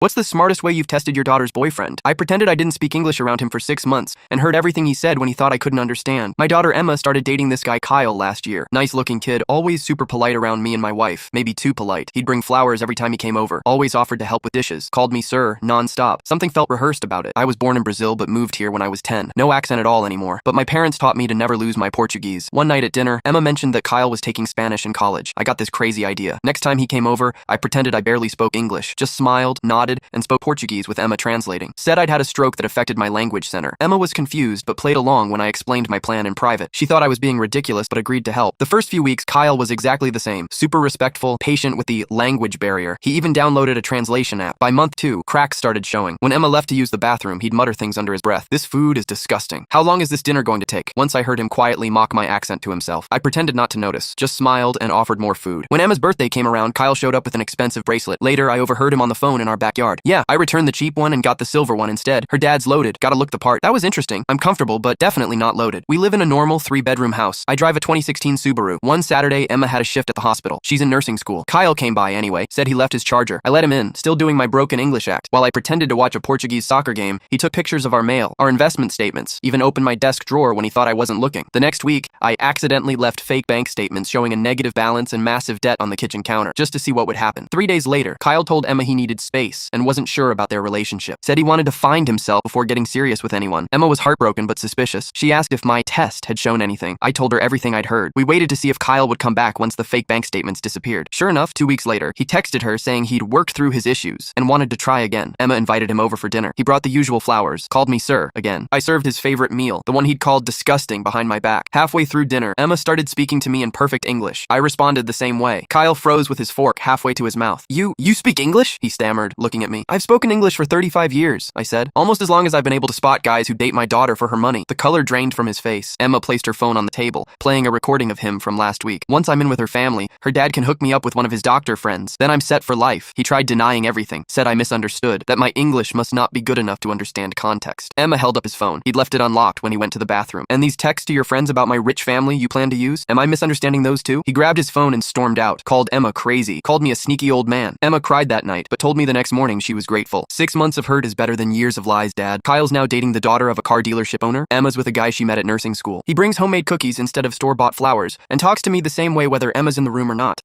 What's the smartest way you've tested your daughter's boyfriend? I pretended I didn't speak English around him for 6 months and heard everything he said when he thought I couldn't understand. My daughter Emma started dating this guy Kyle last year. Nice looking kid, always super polite around me and my wife. Maybe too polite. He'd bring flowers every time he came over. Always offered to help with dishes. Called me sir, non-stop. Something felt rehearsed about it. I was born in Brazil but moved here when I was 10. No accent at all anymore. But my parents taught me to never lose my Portuguese. One night at dinner, Emma mentioned that Kyle was taking Spanish in college. I got this crazy idea. Next time he came over, I pretended I barely spoke English. Just smiled, nodded, and spoke Portuguese with Emma translating. Said I'd had a stroke that affected my language center. Emma was confused but played along when I explained my plan in private. She thought I was being ridiculous but agreed to help. The first few weeks, Kyle was exactly the same. Super respectful, patient with the language barrier. He even downloaded a translation app. By month 2, cracks started showing. When Emma left to use the bathroom, he'd mutter things under his breath. This food is disgusting. How long is this dinner going to take? Once I heard him quietly mock my accent to himself. I pretended not to notice, just smiled and offered more food. When Emma's birthday came around, Kyle showed up with an expensive bracelet. Later, I overheard him on the phone in our backyard. Yeah, I returned the cheap one and got the silver one instead. Her dad's loaded. Gotta look the part. That was interesting. I'm comfortable, but definitely not loaded. We live in a normal 3-bedroom house. I drive a 2016 Subaru. One Saturday, Emma had a shift at the hospital. She's in nursing school. Kyle came by anyway, said he left his charger. I let him in, still doing my broken English act. While I pretended to watch a Portuguese soccer game, he took pictures of our mail, our investment statements, even opened my desk drawer when he thought I wasn't looking. The next week, I accidentally left fake bank statements showing a negative balance and massive debt on the kitchen counter, just to see what would happen. 3 days later, Kyle told Emma he needed space and wasn't sure about their relationship. Said he wanted to find himself before getting serious with anyone. Emma was heartbroken but suspicious. She asked if my test had shown anything. I told her everything I'd heard. We waited to see if Kyle would come back once the fake bank statements disappeared. Sure enough, 2 weeks later, he texted her saying he'd worked through his issues and wanted to try again. Emma invited him over for dinner. He brought the usual flowers, called me sir again. I served his favorite meal, the one he'd called disgusting behind my back. Halfway through dinner, Emma started speaking to me in perfect English. I responded the same way. Kyle froze with his fork halfway to his mouth. You speak English? He stammered, looking at me. I've spoken English for 35 years, I said. Almost as long as I've been able to spot guys who date my daughter for her money. The color drained from his face. Emma placed her phone on the table, playing a recording of him from last week. Once I'm in with her family, her dad can hook me up with one of his doctor friends. Then I'm set for life. He tried denying everything, said I misunderstood, that my English must not be good enough to understand context. Emma held up his phone. He'd left it unlocked when he went to the bathroom. And these texts to your friends about my rich family you plan to use? Am I misunderstanding those too? He grabbed his phone and stormed out, called Emma crazy, called me a sneaky old man. Emma cried that night, but told me the next morning she was grateful. 6 months of hurt is better than years of lies, Dad. Kyle's now dating the daughter of a car dealership owner. Emma's with a guy she met at nursing school. He brings homemade cookies instead of store-bought flowers and talks to me the same way whether Emma's in the room or not.